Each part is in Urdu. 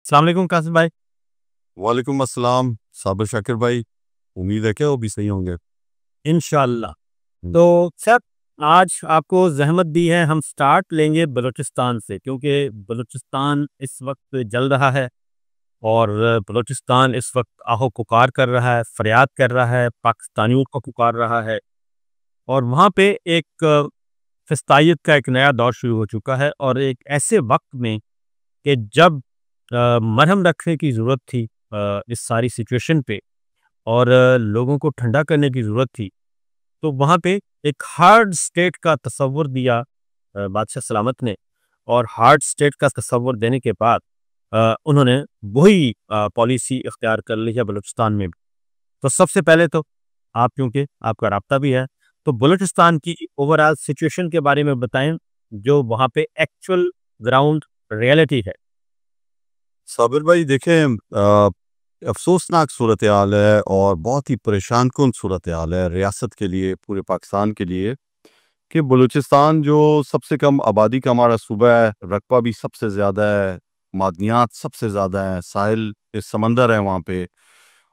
السلام علیکم قاسم بھائی. وعلیکم السلام صابر شاکر بھائی. امید ہے کہ وہ بھی صحیح ہوں گے انشاءاللہ. تو سر آج آپ کو زحمت دی ہے، ہم سٹارٹ لیں گے بلوچستان سے، کیونکہ بلوچستان اس وقت جل رہا ہے اور بلوچستان اس وقت آہو پکار کر رہا ہے، فریاد کر رہا ہے، پاکستانیوں کو پکار رہا ہے. اور وہاں پہ ایک فسطائیت کا ایک نیا دور شروع ہو چکا ہے، اور ایک ایسے وقت میں کہ جب مرہم رکھنے کی ضرورت تھی اس ساری سچویشن پہ، اور لوگوں کو ٹھنڈا کرنے کی ضرورت تھی، تو وہاں پہ ایک ہارڈ سٹیٹ کا تصور دیا بادشاہ سلامت نے. اور ہارڈ سٹیٹ کا تصور دینے کے بعد انہوں نے وہی پالیسی اختیار کر لی ہے بلوچستان میں بھی. تو سب سے پہلے تو آپ، کیونکہ آپ کا رابطہ بھی ہے، تو بلوچستان کی اوورآل سچویشن کے بارے میں بتائیں جو وہاں پہ ایکچوئل گراؤنڈ ریئلٹی ہے. صابر بھائی. دیکھیں افسوسناک صورتحال ہے اور بہت ہی پریشان کن صورتحال ہے ریاست کے لیے، پورے پاکستان کے لیے، کہ بلوچستان جو سب سے کم آبادی کا ہمارا صوبہ ہے، رقبہ بھی سب سے زیادہ ہے، معدنیات سب سے زیادہ ہیں، ساحل سمندر ہے وہاں پہ،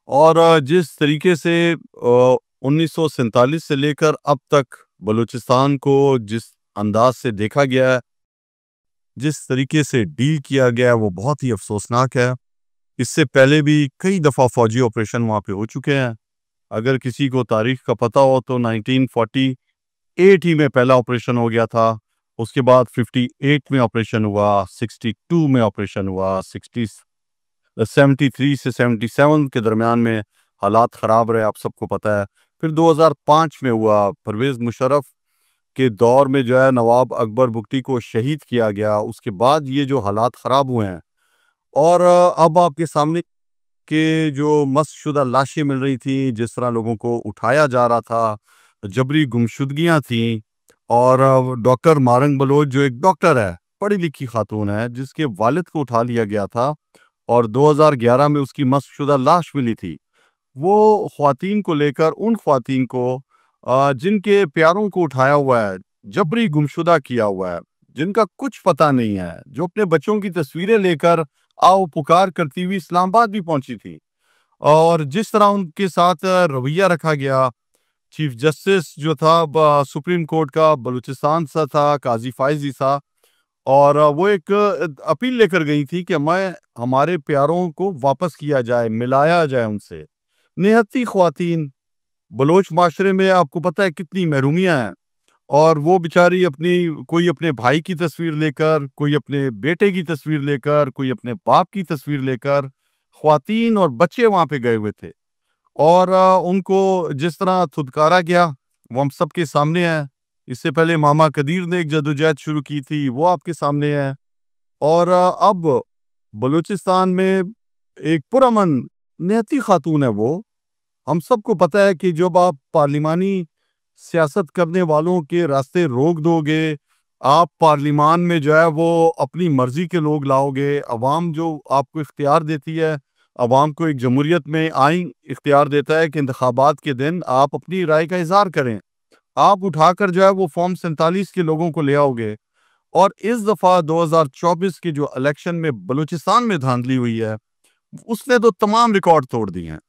اور جس طریقے سے 1947 سے لے کر اب تک بلوچستان کو جس انداز سے دیکھا گیا ہے، جس طریقے سے ڈیل کیا گیا ہے، وہ بہت ہی افسوسناک ہے. اس سے پہلے بھی کئی دفعہ فوجی آپریشن وہاں پہ ہو چکے ہیں. اگر کسی کو تاریخ کا پتہ ہو تو 1948 ہی میں پہلا آپریشن ہو گیا تھا. اس کے بعد 58 میں آپریشن ہوا، 62 میں آپریشن ہوا، 73 سے 77 کے درمیان میں حالات خراب رہے، آپ سب کو پتہ ہے. پھر 2005 میں ہوا، پرویز مشرف کے دور میں جو ہے نواب اکبر بگٹی کو شہید کیا گیا. اس کے بعد یہ جو حالات خراب ہوئے ہیں، اور اب آپ کے سامنے کہ جو مسخ شدہ لاشیں مل رہی تھیں، جس طرح لوگوں کو اٹھایا جا رہا تھا، جبری گمشدگیاں تھیں. اور ڈاکٹر مارنگ بلوچ جو ایک ڈاکٹر ہے، پڑھی لکھی خاتون ہے، جس کے والد کو اٹھا لیا گیا تھا اور 2011 میں اس کی مسخ شدہ لاش ملی تھی. وہ خواتین کو لے کر، ان خواتین کو جن کے پیاروں کو اٹھایا ہوا ہے، جبری گمشدہ کیا ہوا ہے، جن کا کچھ پتہ نہیں ہے، جو اپنے بچوں کی تصویریں لے کر آؤ پکار کرتی ہوئی اسلام آباد بھی پہنچی تھی، اور جس طرح ان کے ساتھ رویہ رکھا گیا. چیف جسٹس جو تھا سپریم کورٹ کا بلوچستان سے تھا، قاضی فائز تھا، اور وہ ایک اپیل لے کر گئی تھی کہ ہمارے پیاروں کو واپس کیا جائے، ملایا جائے ان سے. نہتی خواتین بلوچ معاشرے میں آپ کو پتہ ہے کتنی محرومیاں ہیں، اور وہ بیچاری کوئی اپنے بھائی کی تصویر لے کر، کوئی اپنے بیٹے کی تصویر لے کر، کوئی اپنے باپ کی تصویر لے کر، خواتین اور بچے وہاں پہ گئے ہوئے تھے، اور ان کو جس طرح تھدکارا گیا وہ ہم سب کے سامنے ہے. اس سے پہلے ماما قدیر نے ایک جدوجہد شروع کی تھی، وہ آپ کے سامنے ہے. اور اب بلوچستان میں ایک پرامن نہتی خاتون ہے. وہ ہم سب کو پتہ ہے کہ جب آپ پارلیمانی سیاست کرنے والوں کے راستے روک دو گے، آپ پارلیمان میں جو ہے وہ اپنی مرضی کے لوگ لاؤ گے، عوام جو آپ کو اختیار دیتی ہے، عوام کو ایک جمہوریت میں آئین اختیار دیتا ہے کہ انتخابات کے دن آپ اپنی رائے کا اظہار کریں، آپ اٹھا کر جو ہے وہ فارم 47 کے لوگوں کو لے آؤ گے. اور اس دفعہ 2024 کے جو الیکشن میں بلوچستان میں دھاندلی ہوئی ہے، اس نے تو تمام ریکارڈ توڑ دی ہیں.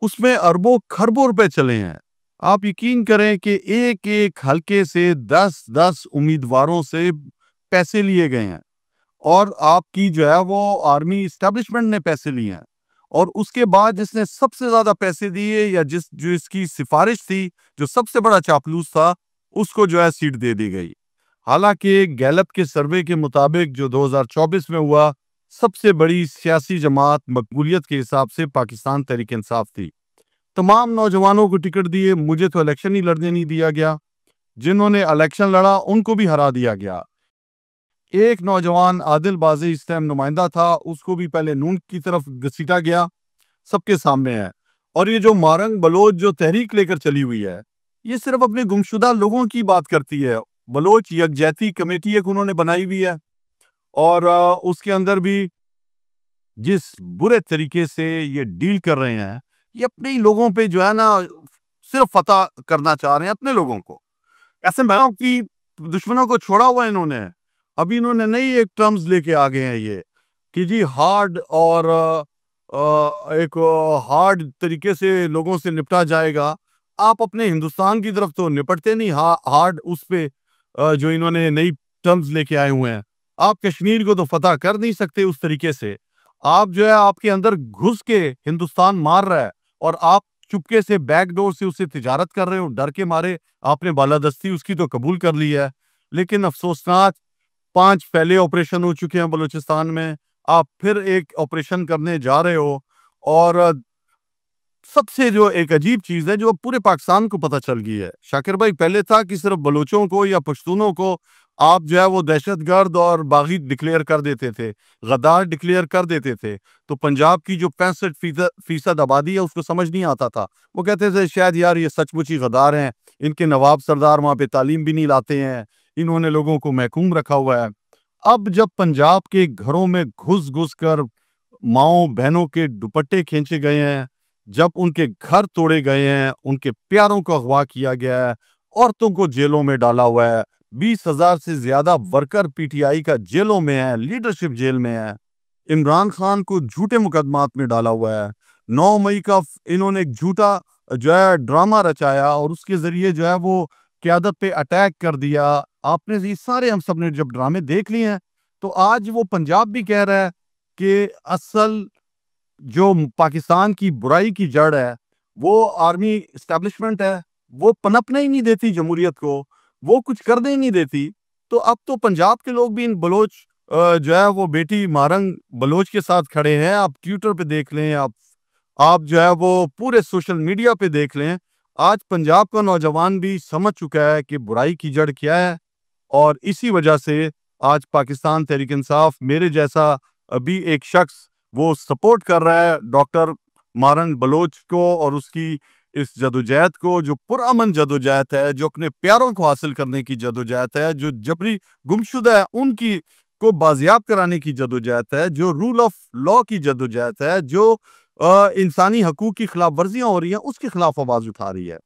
اس میں اربوں کھربوں روپے چلے ہیں. آپ یقین کریں کہ ایک ایک حلقے سے 10 امیدواروں سے پیسے لیے گئے ہیں، اور آپ کی جو ہے وہ آرمی اسٹیبلشمنٹ نے پیسے لیے ہیں. اور اس کے بعد جس نے سب سے زیادہ پیسے دیے، یا جو اس کی سفارش تھی، جو سب سے بڑا چاپلوس تھا، اس کو جو ہے سیٹ دے دی گئی. حالانکہ گیلپ کے سروے کے مطابق جو 2024 میں ہوا، سب سے بڑی سیاسی جماعت مقبولیت کے حساب سے پاکستان تحریک انصاف تھی. تمام نوجوانوں کو ٹکٹ دیے، مجھے تو الیکشن ہی لڑنے نہیں دیا گیا. جنہوں نے الیکشن لڑا ان کو بھی ہرا دیا گیا. ایک نوجوان عادل بازی اس ٹائم نمائندہ تھا، اس کو بھی پہلے نون کی طرف گھسیٹا گیا، سب کے سامنے ہے. اور یہ جو مارنگ بلوچ جو تحریک لے کر چلی ہوئی ہے، یہ صرف اپنے گمشدہ لوگوں کی بات کرتی ہے. بلوچ یکجہتی کمیٹی ایک انہوں نے بنائی ہوئی ہے، اور اس کے اندر بھی جس برے طریقے سے یہ ڈیل کر رہے ہیں، یہ اپنے ہی لوگوں پہ جو ہے نا صرف فتح کرنا چاہ رہے ہیں، اپنے لوگوں کو. ایسے میں کی دشمنوں کو چھوڑا ہوا انہوں نے. ابھی انہوں نے نئی ایک ٹرمز لے کے آ گئے ہیں، یہ کہ جی ہارڈ اور ایک ہارڈ طریقے سے لوگوں سے نپٹا جائے گا. آپ اپنے ہندوستان کی طرف تو نپٹتے نہیں ہارڈ اس پہ جو انہوں نے نئی ٹرمز لے کے آئے ہوئے ہیں. آپ کشمیر کو تو فتح کر نہیں سکتے اس طریقے سے. آپ جو ہے آپ کے اندر گھس کے ہندوستان مار رہا ہے اور آپ چپکے سے بیک ڈور سے اسے تجارت کر رہے ہو. ڈر کے مارے آپ نے بالادستی اس کی تو قبول کر لی ہے. لیکن افسوسناک 5 پہلے آپریشن ہو چکے ہیں بلوچستان میں. آپ پھر ایک آپریشن کرنے جا رہے ہو. اور سب سے جو ایک عجیب چیز ہے جو پورے پاکستان کو پتہ چل گئی ہے شاکر بھائی، پہلے تھا کہ صرف بلوچوں کو یا پشتونوں کو آپ جو ہے وہ دہشت گرد اور باغی ڈکلیئر کر دیتے تھے، غدار ڈکلیئر کر دیتے تھے. تو پنجاب کی جو 65% آبادی ہے اس کو سمجھ نہیں آتا تھا. وہ کہتے تھے شاید یار یہ سچ مچ ہی غدار ہیں، ان کے نواب سردار وہاں پہ تعلیم بھی نہیں لاتے ہیں، انہوں نے لوگوں کو محکوم رکھا ہوا ہے. اب جب پنجاب کے گھروں میں گھس گھس کر ماؤں بہنوں کے دوپٹے کھینچے گئے ہیں، جب ان کے گھر توڑے گئے ہیں، ان کے پیاروں کو اغوا کیا گیا ہے، عورتوں کو جیلوں میں ڈالا ہوا ہے، 20,000 سے زیادہ ورکر پی ٹی آئی کا جیلوں میں ہے، لیڈرشپ جیل میں ہے، عمران خان کو جھوٹے مقدمات میں ڈالا ہوا ہے. 9 مئی کا انہوں نے ایک جھوٹا جو ہے ڈرامہ رچایا اور اس کے ذریعے جو ہے وہ قیادت پہ اٹیک کر دیا. آپ نے یہ سارے ہم سب نے جب ڈرامے دیکھ لیے ہیں تو آج وہ پنجاب بھی کہہ رہا ہے کہ اصل جو پاکستان کی برائی کی جڑ ہے وہ آرمی اسٹیبلشمنٹ ہے، وہ پنپنے ہی نہیں دیتی جمہوریت کو، وہ کچھ کرنے ہی نہیں دیتی. تو اب تو پنجاب کے لوگ بھی ان بلوچ جو ہے وہ بیٹی مارنگ بلوچ کے ساتھ کھڑے ہیں. آپ ٹویٹر پہ دیکھ لیں، آپ جو ہے وہ پورے سوشل میڈیا پہ دیکھ لیں. آج پنجاب کا نوجوان بھی سمجھ چکا ہے کہ برائی کی جڑ کیا ہے. اور اسی وجہ سے آج پاکستان تحریک انصاف میرے جیسا ابھی ایک شخص وہ سپورٹ کر رہا ہے ڈاکٹر مارنگ بلوچ کو اور اس کی اس جدوجہد کو، جو پرامن جدوجہد ہے، جو اپنے پیاروں کو حاصل کرنے کی جدوجہد ہے، جو جبری گمشدہ ہے ان کی کو بازیاب کرانے کی جدوجہد ہے، جو رول آف لا کی جدوجہد ہے، جو انسانی حقوق کی خلاف ورزیاں ہو رہی ہیں اس کے خلاف آواز اٹھا رہی ہے.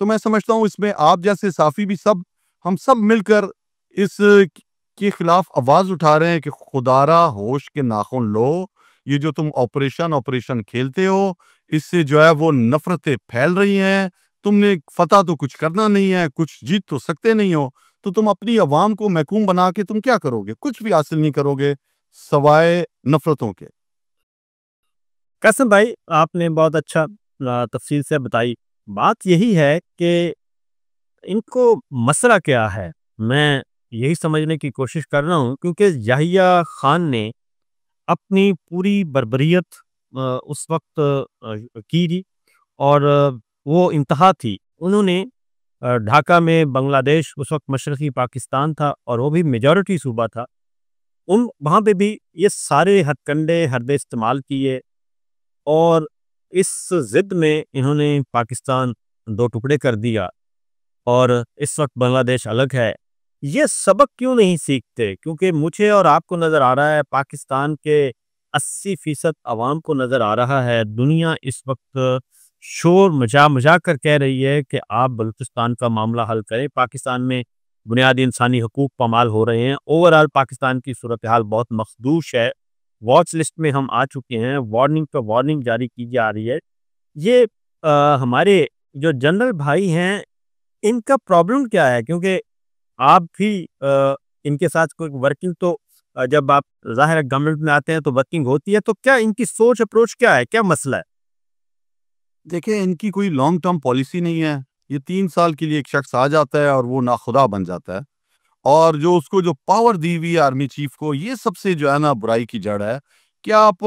تو میں سمجھتا ہوں اس میں آپ جیسے صحافی بھی ہم سب مل کر اس کے خلاف آواز اٹھا رہے ہیں کہ خدارا ہوش کے ناخن لو. یہ جو تم آپریشن کھیلتے ہو اس سے جو ہے وہ نفرتیں پھیل رہی ہیں. تم نے فتح تو کچھ کرنا نہیں ہے، کچھ جیت تو سکتے نہیں ہو، تو تم اپنی عوام کو محکوم بنا کے تم کیا کرو گے؟ کچھ بھی حاصل نہیں کرو گے سوائے نفرتوں کے. قاسم بھائی، آپ نے بہت اچھا تفصیل سے بتائی. بات یہی ہے کہ ان کو مسئلہ کیا ہے، میں یہی سمجھنے کی کوشش کر رہا ہوں، کیونکہ یحییٰ خان نے اپنی پوری بربریت اس وقت کی تھی اور وہ انتہا تھی. انہوں نے ڈھاکہ میں بنگلہ دیش اس وقت مشرقی پاکستان تھا اور وہ بھی میجورٹی صوبہ تھا، وہاں پہ بھی یہ سارے ہتھ کنڈے حربے استعمال کیے اور اس ضد میں انہوں نے پاکستان 2 ٹکڑے کر دیا اور اس وقت بنگلہ دیش الگ ہے. یہ سبق کیوں نہیں سیکھتے؟ کیونکہ مجھے اور آپ کو نظر آ رہا ہے، پاکستان کے 80% عوام کو نظر آ رہا ہے، دنیا اس وقت شور مچا کر کہہ رہی ہے کہ آپ بلوچستان کا معاملہ حل کریں. پاکستان میں بنیادی انسانی حقوق پامال ہو رہے ہیں. اوورآل پاکستان کی صورتحال بہت مخدوش ہے. واچ لسٹ میں ہم آ چکے ہیں، وارننگ پہ وارننگ جاری کی جا رہی ہے. یہ ہمارے جو جنرل بھائی ہیں ان کا پرابلم کیا ہے؟ کیونکہ آپ بھی ان کے ساتھ کوئی ورکنگ تو جب آپ ظاہر گورنمنٹ میں آتے ہیں تو ورکنگ ہوتی ہے، تو کیا ان کی سوچ اپروچ کیا ہے، کیا مسئلہ ہے؟ دیکھیں ان کی کوئی لانگ ٹرم پالیسی نہیں ہے. یہ 3 سال کے لیے ایک شخص آ جاتا ہے اور وہ ناخدا بن جاتا ہے، اور جو اس کو جو پاور دی ہوئی ہے آرمی چیف کو، یہ سب سے جو ہے نا برائی کی جڑ ہے کہ آپ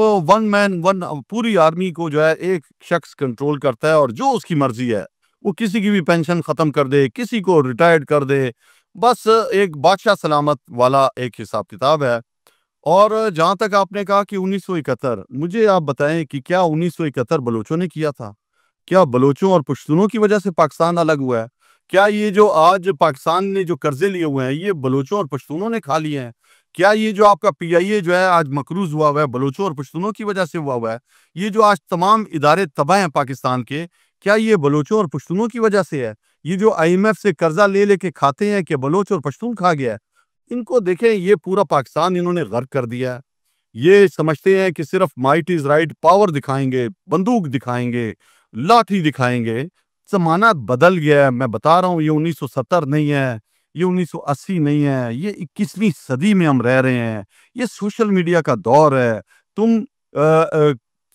پوری آرمی کو جو ہے ایک شخص کنٹرول کرتا ہے اور جو اس کی مرضی ہے وہ کسی کی بھی پینشن ختم کر دے، کسی کو ریٹائرڈ کر دے. بس ایک بادشاہ سلامت والا ایک حساب کتاب ہے. اور جہاں تک آپ نے کہا کہ 1971، مجھے آپ بتائیں کہ کیا 1971 بلوچوں نے کیا تھا؟ کیا بلوچوں اور پشتونوں کی وجہ سے پاکستان الگ ہوا ہے؟ کیا یہ جو آج پاکستان نے جو قرضے لیے ہوئے ہیں یہ بلوچوں اور پشتونوں نے کھا لیے ہیں؟ کیا یہ جو آپ کا پی آئی اے جو ہے آج مقروض ہوا ہوا ہے بلوچوں اور پشتونوں کی وجہ سے ہوا ہے؟ یہ جو آج تمام ادارے تباہ ہیں پاکستان کے، کیا یہ بلوچوں اور پشتونوں کی وجہ سے ہے؟ یہ جو IMF سے قرضہ لے کے کھاتے ہیں کہ بلوچ اور پشتون کھا گیا ہے، ان کو دیکھیں، یہ پورا پاکستان انہوں نے غرق کر دیا ہے. یہ سمجھتے ہیں کہ صرف مائٹ از رائٹ، پاور دکھائیں گے، بندوق دکھائیں گے، لاٹھی دکھائیں گے۔ زمانہ بدل گیا ہے، میں بتا رہا ہوں، یہ 1970 نہیں ہے، یہ 1980 نہیں ہے، یہ 21ویں صدی میں ہم رہ رہے ہیں۔ یہ سوشل میڈیا کا دور ہے۔ تم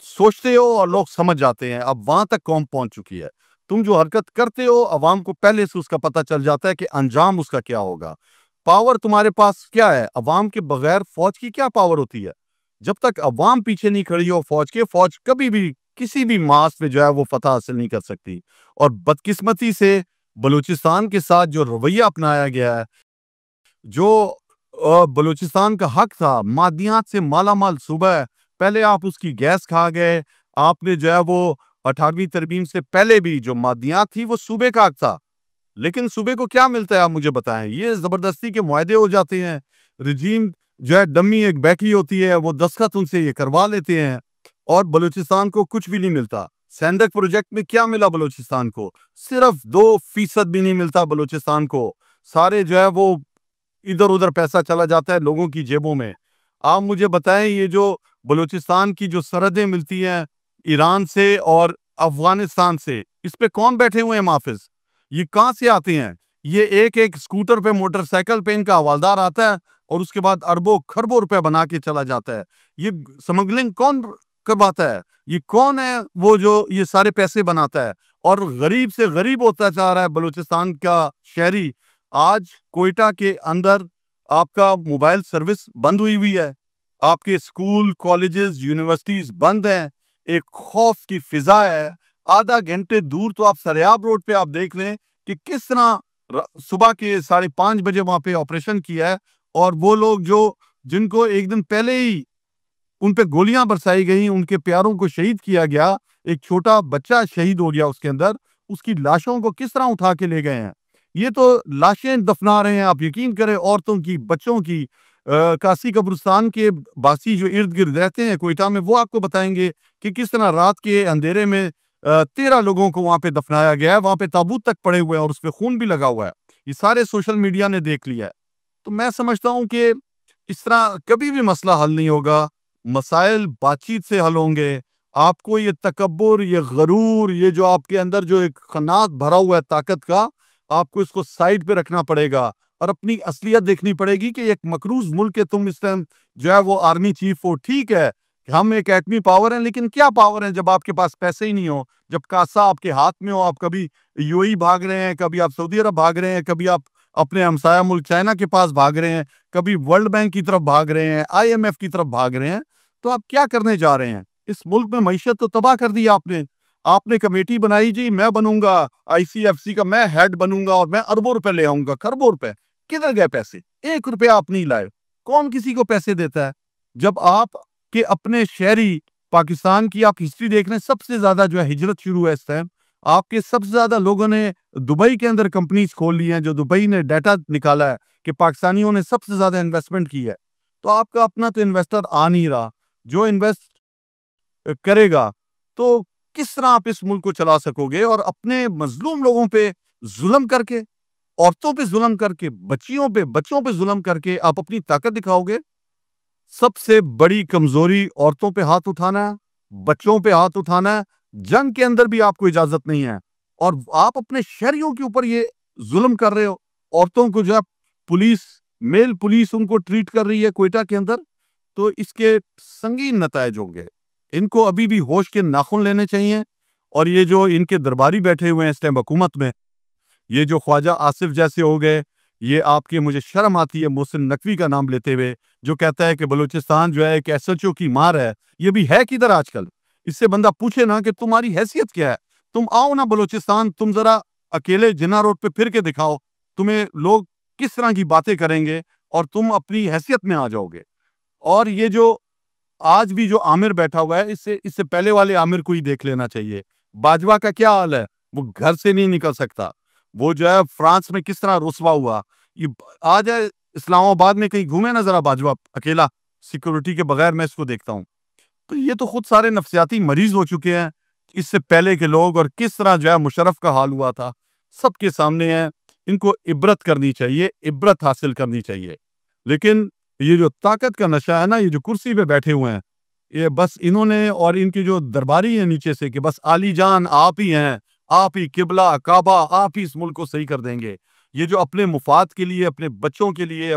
سوچتے ہو اور لوگ سمجھ جاتے ہیں، اب وہاں تک قوم پہنچ چکی ہے۔ تم جو حرکت کرتے ہو عوام کو پہلے سے اس کا پتہ چل جاتا ہے کہ انجام اس کا کیا ہوگا۔ پاور تمہارے پاس کیا ہے؟ عوام کے بغیر فوج کی کیا پاور ہوتی ہے؟ جب تک عوام پیچھے نہیں کھڑی ہو فوج کے، فوج کبھی بھی کسی بھی ماس پہ جو ہے وہ فتح حاصل نہیں کر سکتی۔ اور بدقسمتی سے بلوچستان کے ساتھ جو رویہ اپنایا گیا ہے، جو بلوچستان کا حق تھا، مادیات سے مالا مال صوبہ ہے، پہلے آپ اس کی گیس کھا گئے۔ آپ نے جو ہے وہ 18ویں ترمیم سے پہلے بھی جو مادیات تھی وہ صوبے کا حق تھا، لیکن صوبے کو کیا ملتا ہے آپ مجھے بتائیں؟ یہ زبردستی کے معاہدے ہو جاتے ہیں، رجیم جو ہے ڈمی ایک بیٹھی ہوتی ہے، وہ دستخط ان سے یہ کروا لیتے ہیں، اور بلوچستان کو کچھ بھی نہیں ملتا۔ سینڈک پروجیکٹ میں کیا ملا بلوچستان کو؟ صرف 2% بھی نہیں ملتا بلوچستان کو۔ سارے جو ہے وہ ادھر ادھر پیسہ چلا جاتا ہے لوگوں کی جیبوں میں۔ آپ مجھے بتائیں، یہ جو بلوچستان کی جو سرحدیں ملتی ہیں ایران سے اور افغانستان سے، اس پہ کون بیٹھے ہوئے ہیں محافظ؟ یہ کہاں سے آتے ہیں؟ یہ ایک ایک اسکوٹر پہ، موٹر سائیکل پہ ان کا حوالدار آتا ہے اور اس کے بعد اربوں خربوں روپے بنا کے چلا جاتا ہے۔ یہ سمگلنگ کون کرواتا ہے؟ یہ کون ہے وہ جو یہ سارے پیسے بناتا ہے؟ اور غریب سے غریب ہوتا جا رہا ہے بلوچستان کا شہری۔ آج کوئٹہ کے اندر آپ کا موبائل سروس بند ہوئی ہے، آپ کے اسکول، کالجز، یونیورسٹیز بند ہیں، ایک خوف کی فضا ہے۔ آدھا گھنٹے دور تو آپ سریاب روڈ پہ آپ دیکھ لیں کہ کس طرح صبح کے 5:30 بجے وہاں پہ آپریشن کیا ہے، اور وہ لوگ جن کو ایک دن پہلے ہی ان پہ گولیاں برسائی گئی، ان کے پیاروں کو شہید کیا گیا، ایک چھوٹا بچہ شہید ہو گیا اس کے اندر، اس کی لاشوں کو کس طرح اٹھا کے لے گئے ہیں۔ یہ تو لاشیں دفنا رہے ہیں، آپ یقین کریں، عورتوں کی، بچوں کی۔ کاسی قبرستان کے باسی جو ارد گرد رہتے ہیں کوئٹہ میں، وہ آپ کو بتائیں گے کہ کس طرح رات کے اندھیرے میں 13 لوگوں کو وہاں پہ دفنایا گیا ہے، وہاں پہ تابوت تک پڑے ہوئے ہیں اور اس پہ خون بھی لگا ہوا ہے۔ یہ سارے سوشل میڈیا نے دیکھ لیا ہے۔ تو میں سمجھتا ہوں کہ اس طرح کبھی بھی مسئلہ حل نہیں ہوگا۔ مسائل بات چیت سے حل ہوں گے۔ آپ کو یہ تکبر، یہ غرور، یہ جو آپ کے اندر جو ایک خنات بھرا ہوا ہے طاقت کا، آپ کو اس کو سائڈ پہ رکھنا پڑے گا اور اپنی اصلیت دیکھنی پڑے گی کہ ایک مقروض ملک ہے، تم اس ٹائم جو ہے وہ آرمی چیف ہو۔ ٹھیک ہے کہ ہم ایک ایٹمی پاور ہیں، لیکن کیا پاور ہے جب آپ کے پاس پیسے ہی نہیں ہو، جب کاسا آپ کے ہاتھ میں ہو؟ آپ کبھی UAE بھاگ رہے ہیں، کبھی آپ سعودی عرب بھاگ رہے ہیں، کبھی آپ اپنے ہمسایہ ملک چائنا کے پاس بھاگ رہے ہیں، کبھی ورلڈ بینک کی طرف بھاگ رہے ہیں، IMF کی طرف بھاگ رہے ہیں۔ تو آپ کیا کرنے جا رہے ہیں؟ اس ملک میں معیشت تو تباہ کر دی آپ نے کمیٹی بنائی، جی میں بنوں گا ICFC کا، میں ہیڈ بنوں گا اور میں اربوں روپے لے آؤں گا، خربوں روپے۔ کدھر گئے پیسے؟ 1 روپے آپ نہیں لائے۔ کون کسی کو پیسے دیتا ہے؟ جب آپ کے اپنے شہری، پاکستان کی آپ ہسٹری دیکھ رہے ہیں، سب سے زیادہ جو ہے ہجرت شروع ہے اس ٹائم۔ آپ کے سب سے زیادہ لوگوں نے دبئی کے اندر کمپنیز کھول لی ہیں، جو دبئی نے ڈیٹا نکالا ہے کہ پاکستانیوں نے سب سے زیادہ انویسٹمنٹ کی ہے۔ تو آپ کا اپنا تو انویسٹر آ نہیں رہا جو انویسٹ کرے گا، تو کس طرح آپ اس ملک کو چلا سکو گے؟ اور اپنے مظلوم لوگوں پہ ظلم کر کے، عورتوں پہ ظلم کر کے، بچوں پہ ظلم کر کے آپ اپنی طاقت دکھاؤ گے؟ سب سے بڑی کمزوری عورتوں پہ ہاتھ اٹھانا ہے، بچوں پہ ہاتھ اٹھانا ہے۔ جنگ کے اندر بھی آپ کو اجازت نہیں ہے، اور آپ اپنے شہریوں کے اوپر یہ ظلم کر رہے ہو۔ عورتوں کو جو ہے پولیس، میل پولیس ان کو ٹریٹ کر رہی ہے کوئٹہ کے اندر، تو اس کے سنگین نتائج ہوں گے۔ ان کو ابھی بھی ہوش کے ناخن لینے چاہیے، اور یہ جو ان کے درباری بیٹھے ہوئے ہیں اس ٹائم حکومت میں، یہ جو خواجہ آصف جیسے ہو گئے، یہ آپ کے، مجھے شرم آتی ہے محسن نقوی کا نام لیتے ہوئے، جو کہتا ہے کہ بلوچستان جو ہے ایک SHO کی مار ہے۔ یہ بھی ہے کدھر آج کل؟ اس سے بندہ پوچھے نا کہ تمہاری حیثیت کیا ہے؟ تم آؤ نا بلوچستان، تم ذرا اکیلے جناح روڈ پہ پھر کے دکھاؤ، تمہیں لوگ کس طرح کی باتیں کریں گے اور تم اپنی حیثیت میں آ جاؤ گے۔ اور یہ جو آج بھی جو عامر بیٹھا ہوا ہے، اس سے پہلے والے عامر کو ہی دیکھ لینا چاہیے۔ باجوہ کا کیا حال ہے؟ وہ گھر سے نہیں نکل سکتا۔ وہ جو ہے فرانس میں کس طرح رسوا ہوا۔ یہ آ جائے اسلام آباد میں کہیں گھومے نا ذرا باجوہ اکیلا، سیکورٹی کے بغیر، میں اس کو دیکھتا ہوں۔ تو یہ تو خود سارے نفسیاتی مریض ہو چکے ہیں، اس سے پہلے کے لوگ، اور کس طرح جو ہے مشرف کا حال ہوا تھا سب کے سامنے ہے۔ ان کو عبرت کرنی چاہیے، عبرت حاصل کرنی چاہیے۔ لیکن یہ جو طاقت کا نشہ ہے نا، یہ جو کرسی پہ بیٹھے ہوئے ہیں، یہ بس انہوں نے اور ان کی جو درباری ہیں نیچے سے کہ بس علی جان آپ ہی ہیں، آپ ہی قبلہ کعبہ، آپ ہی اس ملک کو صحیح کر دیں گے. یہ جو اپنے مفاد کے لیے، اپنے بچوں کے لیے،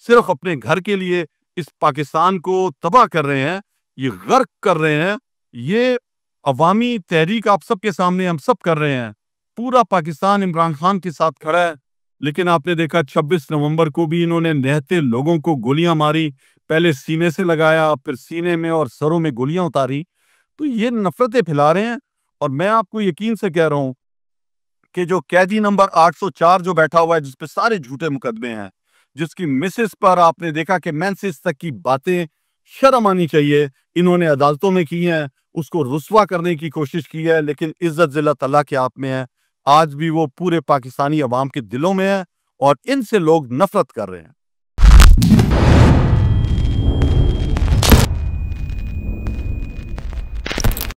صرف اپنے گھر کے لیے اس پاکستان کو تباہ کر رہے ہیں، یہ غرق کر رہے ہیں. یہ عوامی تحریک آپ سب کے سامنے ہم سب کر رہے ہیں. پورا پاکستان عمران خان کے ساتھ کھڑا ہے. لیکن آپ نے دیکھا 26 نومبر کو بھی انہوں نے نہتے لوگوں کو گولیاں ماری، پہلے سینے سے لگایا، پھر سینے میں اور سروں میں گولیاں اتاری. تو یہ نفرتیں پھیلا رہے ہیں. اور میں آپ کو یقین سے کہہ رہا ہوں کہ جو قیدی نمبر 804 جو بیٹھا ہوا ہے، جس پہ سارے جھوٹے مقدمے ہیں، جس کی مسز پر آپ نے دیکھا کہ مینسز تک کی باتیں شرم آنی چاہیے انہوں نے عدالتوں میں کی ہیں، اس کو رسوا کرنے کی کوشش کی ہے، لیکن عزت ذلت اللہ کے ہاتھ میں ہے. آج بھی وہ پورے پاکستانی عوام کے دلوں میں ہے اور ان سے لوگ نفرت کر رہے ہیں.